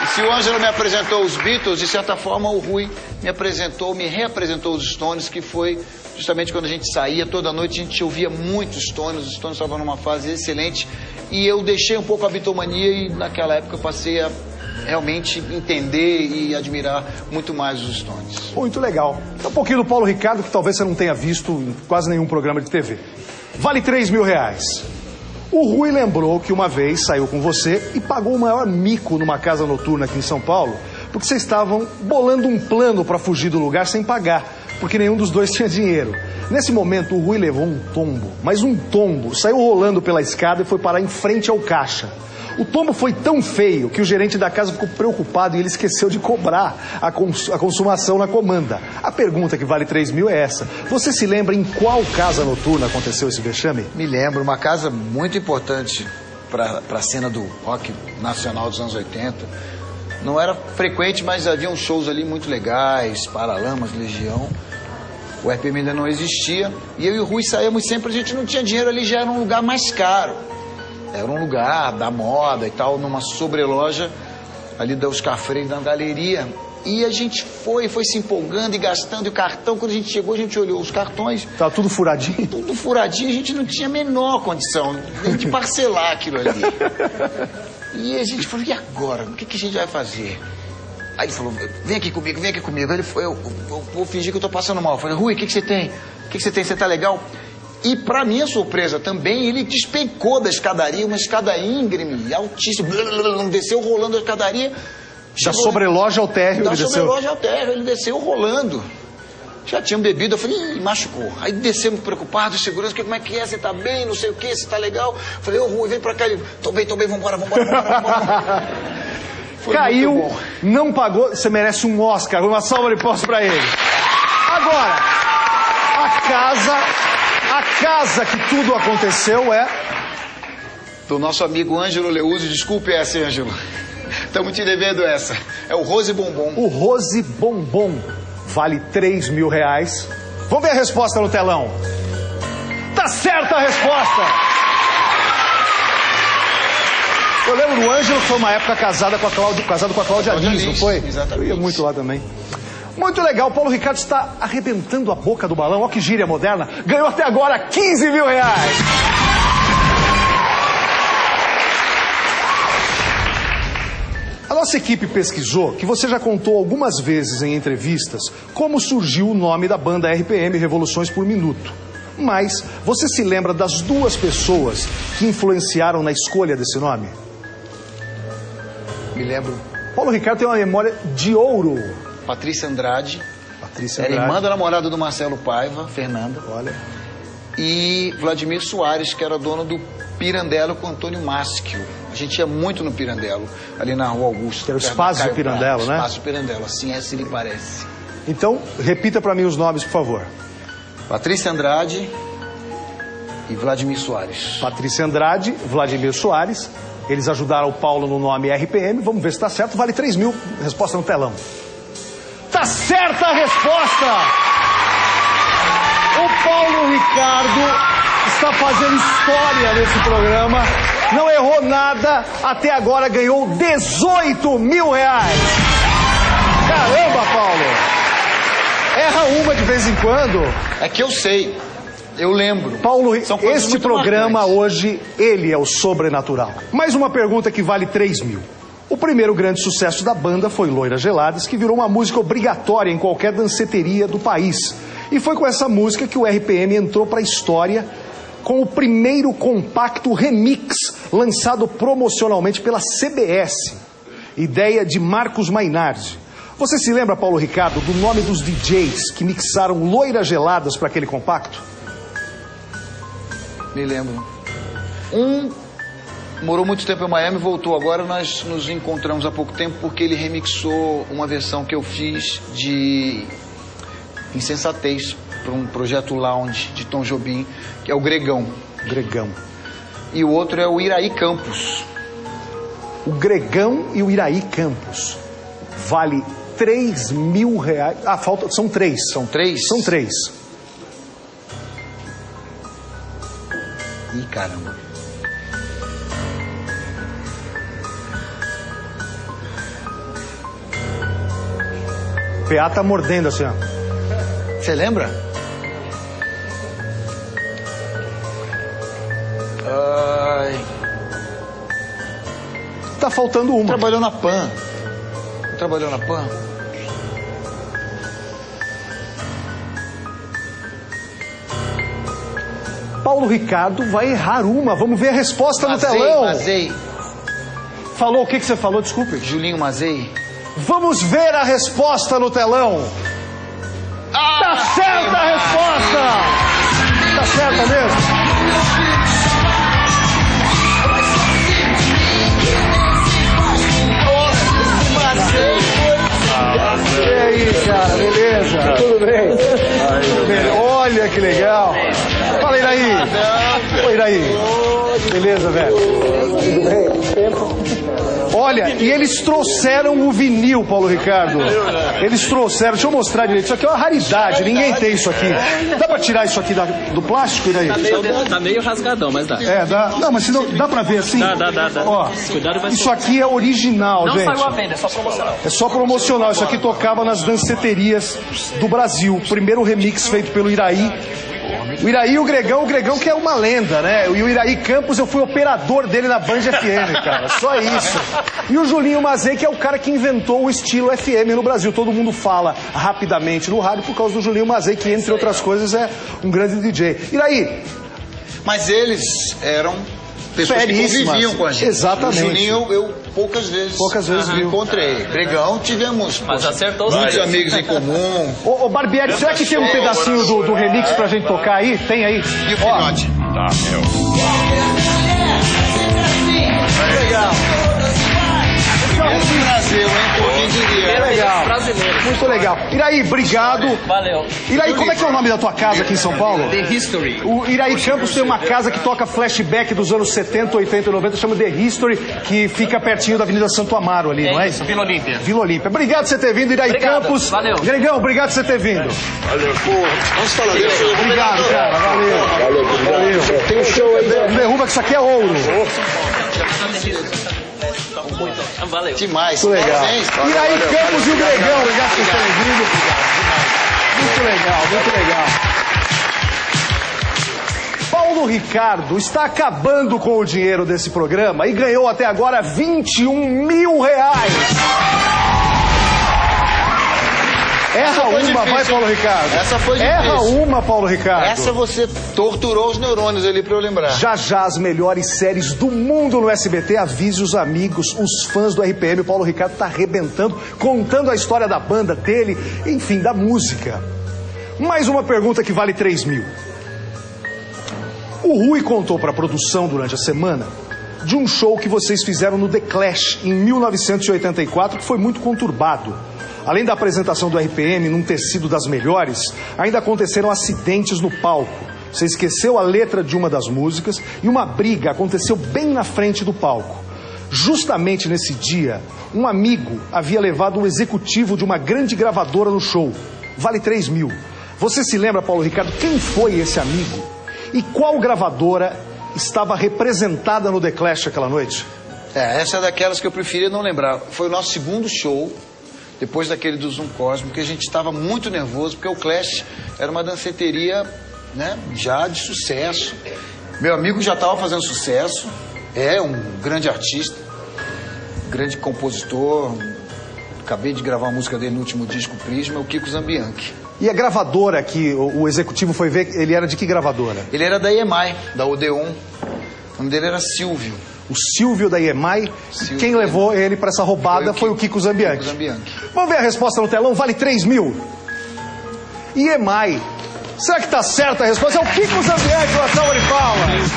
Se o Ângelo me apresentou os Beatles, de certa forma o Rui me reapresentou os Stones, que foi justamente quando a gente saía, toda noite a gente ouvia muito Stones, os Stones estavam numa fase excelente, e eu deixei um pouco a bitomania e naquela época eu passei a realmente entender e admirar muito mais os Stones. Muito legal. Um pouquinho do Paulo Ricardo, que talvez você não tenha visto em quase nenhum programa de TV. Vale R$3.000. O Rui lembrou que uma vez saiu com você e pagou o maior mico numa casa noturna aqui em São Paulo, porque vocês estavam bolando um plano para fugir do lugar sem pagar, porque nenhum dos dois tinha dinheiro. Nesse momento, o Rui levou um tombo, mas um tombo, saiu rolando pela escada e foi parar em frente ao caixa. O tombo foi tão feio que o gerente da casa ficou preocupado e ele esqueceu de cobrar a consumação na comanda. A pergunta que vale R$3.000 é essa. Você se lembra em qual casa noturna aconteceu esse vexame? Me lembro, uma casa muito importante para a cena do rock nacional dos anos 80. Não era frequente, mas havia uns shows ali muito legais, Paralamas, Legião. O RPM ainda não existia. E eu e o Rui saíamos sempre, a gente não tinha dinheiro, ali já era um lugar mais caro. Era um lugar da moda e tal, numa sobreloja ali da Oscar Freire, na galeria. E a gente foi se empolgando e gastando. E o cartão, quando a gente chegou, a gente olhou os cartões. Tava tudo furadinho? Tudo furadinho, a gente não tinha a menor condição nem de parcelar aquilo ali. E a gente falou, e agora? O que a gente vai fazer? Aí ele falou, vem aqui comigo. Aí ele foi, eu vou fingir que eu tô passando mal. Eu falei, Rui, o que você tem? O que você tem? Você tá legal? E, para minha surpresa também, ele despencou da escadaria, uma escada íngreme, altíssima, desceu rolando a escadaria. Da sobreloja ao térreo ele desceu? Da sobreloja ao térreo, ele desceu rolando. Já tinham bebido, eu falei, ih, machucou. Aí descemos preocupados, segurança, como é que é, você tá bem, não sei o que, você tá legal. Eu falei, ô Rui, vem pra cá. Ele, tô bem, vambora. Caiu, não pagou, você merece um Oscar, uma salva de palmas pra ele. Agora, a casa que tudo aconteceu é... do nosso amigo Ângelo Leuzzi. Desculpe essa, Ângelo. Estamos te devendo essa. É o Rose Bombom. O Rose Bombom vale R$3.000. Vamos ver a resposta no telão. Tá certa a resposta! Eu lembro do Ângelo, foi uma época casado com a Cláudia Lins, não foi? Exatamente. Eu ia muito lá também. Muito legal, o Paulo Ricardo está arrebentando a boca do balão. Olha que gíria moderna. Ganhou até agora R$15.000. A nossa equipe pesquisou que você já contou algumas vezes em entrevistas como surgiu o nome da banda RPM, Revoluções por Minuto. Mas você se lembra das duas pessoas que influenciaram na escolha desse nome? Me lembro. Paulo Ricardo tem uma memória de ouro. Patrícia Andrade. Era irmã da namorada do Marcelo Paiva, Fernanda. Olha. E Vladimir Soares, que era dono do Pirandello com Antônio Maschio. A gente ia muito no Pirandello, ali na Rua Augusta. Que era o Espaço do Pirandello, né? Espaço do Pirandello, assim lhe parece. Então, repita para mim os nomes, por favor. Patrícia Andrade e Vladimir Soares. Patrícia Andrade, Vladimir Soares. Eles ajudaram o Paulo no nome RPM. Vamos ver se está certo. Vale R$3.000. Resposta no telão. Tá certa a resposta! O Paulo Ricardo está fazendo história nesse programa. Não errou nada. Até agora ganhou R$18.000. Caramba, Paulo! Erra uma de vez em quando. É que eu sei. Eu lembro. Paulo, este programa marcantes. Hoje, ele é o sobrenatural. Mais uma pergunta que vale R$3.000. O primeiro grande sucesso da banda foi Loiras Geladas, que virou uma música obrigatória em qualquer danceteria do país. E foi com essa música que o RPM entrou para a história com o primeiro compacto remix lançado promocionalmente pela CBS. Ideia de Marcos Mainardi. Você se lembra, Paulo Ricardo, do nome dos DJs que mixaram Loiras Geladas para aquele compacto? Me lembro. Morou muito tempo em Miami, voltou agora. Nós nos encontramos há pouco tempo porque ele remixou uma versão que eu fiz de Insensatez para um projeto lounge de Tom Jobim, que é o Gregão. Gregão. E o outro é o Iraí Campos. O Gregão e o Iraí Campos. Vale R$3.000. Ah, falta. São três. São três? São três. Ih, caramba. O PA tá mordendo assim, ó. Você lembra? Ai... Tá faltando uma. Trabalhou na PAN. Trabalhou na PAN? Paulo Ricardo vai errar uma. Vamos ver a resposta no telão. Mazei. Falou, o que você falou? Desculpe. Julinho Mazei. Vamos ver a resposta no telão. Tá certa a resposta! Tá certa mesmo? E aí, cara, beleza? Tudo bem? Tudo bem. Olha que legal. Fala, Iraí. Oi, Iraí. Beleza, velho? Tudo bem? Olha, e eles trouxeram o vinil, Paulo Ricardo. Eles trouxeram, deixa eu mostrar direito. Isso aqui é uma raridade, ninguém tem isso aqui. Dá pra tirar isso aqui do plástico, Iraí? Tá meio rasgadão, mas dá. É, dá. Não, mas se não, dá pra ver assim? Dá. Ó, Cuidado, vai isso aqui é original, Não gente. saiu à venda, é só promocional. É só promocional. Isso aqui tocava nas danceterias do Brasil. Primeiro remix feito pelo Iraí. O Iraí e o Gregão que é uma lenda, né? E o Iraí Campos, eu fui operador dele na Band FM, cara. Só isso. E o Julinho Mazei, que é o cara que inventou o estilo FM no Brasil. Todo mundo fala rapidamente no rádio por causa do Julinho Mazei, que, entre outras coisas, é um grande DJ. Iraí. Mas eles eram pessoas que conviviam com a gente. Exatamente. O Julinho eu poucas vezes vi. Encontrei. Gregão, tivemos Mas acertou os muitos dois. amigos em comum. Ô Barbieri, será que tem um pedacinho do remix pra gente tocar aí? Tem aí? E o filhote? Tá, meu. Legal. Esse Brasil, hein? Quem diria? Legal. Brasileiro. Muito legal. Iraí, obrigado. Valeu. Iraí, como é que é o nome da tua casa aqui em São Paulo? The History. O Iraí Campos tem uma casa que toca flashback dos anos 70, 80 e 90, chama The History, que fica pertinho da Avenida Santo Amaro ali, não é isso? Vila Olímpia. Vila Olímpia. Obrigado por você ter vindo, Iraí Obrigado, Campos. valeu. Gregão, obrigado por você ter vindo. Valeu, porra. Vamos falar disso. Obrigado, cara. Valeu. Tem um show aí. Não derruba que isso aqui é ouro. Valeu. Demais. Muito legal. Parabéns. Iraí Campos e o Gregão, obrigado por terem vindo. Muito legal, muito legal. Paulo Ricardo está acabando com o dinheiro desse programa e ganhou até agora R$21 mil. Erra uma, difícil. vai, Paulo Ricardo. Essa foi difícil. Erra uma, Paulo Ricardo. Essa você torturou os neurônios ali pra eu lembrar. Já as melhores séries do mundo no SBT. Avise os amigos, os fãs do RPM. O Paulo Ricardo tá arrebentando, contando a história da banda dele, enfim, da música. Mais uma pergunta que vale 3 mil. O Rui contou para a produção durante a semana de um show que vocês fizeram no The Clash em 1984, que foi muito conturbado. Além da apresentação do RPM não ter sido das melhores, ainda aconteceram acidentes no palco. Você esqueceu a letra de uma das músicas e uma briga aconteceu bem na frente do palco. Justamente nesse dia, um amigo havia levado o executivo de uma grande gravadora no show. Vale 3 mil. Você se lembra, Paulo Ricardo, quem foi esse amigo? E qual gravadora estava representada no The Clash aquela noite? Essa é daquelas que eu preferia não lembrar. Foi o nosso segundo show, depois daquele do Zoom Cósmico, que a gente estava muito nervoso, porque o Clash era uma danceteria, né, já de sucesso. Meu amigo já estava fazendo sucesso, é um grande artista, grande compositor. Acabei de gravar a música dele no último disco, Prisma, o Kiko Zambianchi. E a gravadora que o executivo foi ver, ele era de que gravadora? Ele era da EMI, da Odeon. O nome dele era Silvio. O Silvio da EMI. Silvio. Quem levou ele para essa roubada foi o Kiko Zambianchi. Kiko Zambianchi. Vamos ver a resposta no telão, vale 3 mil. EMI. Será que tá certa a resposta? É o Kiko Zambianchi, uma salva de palmas.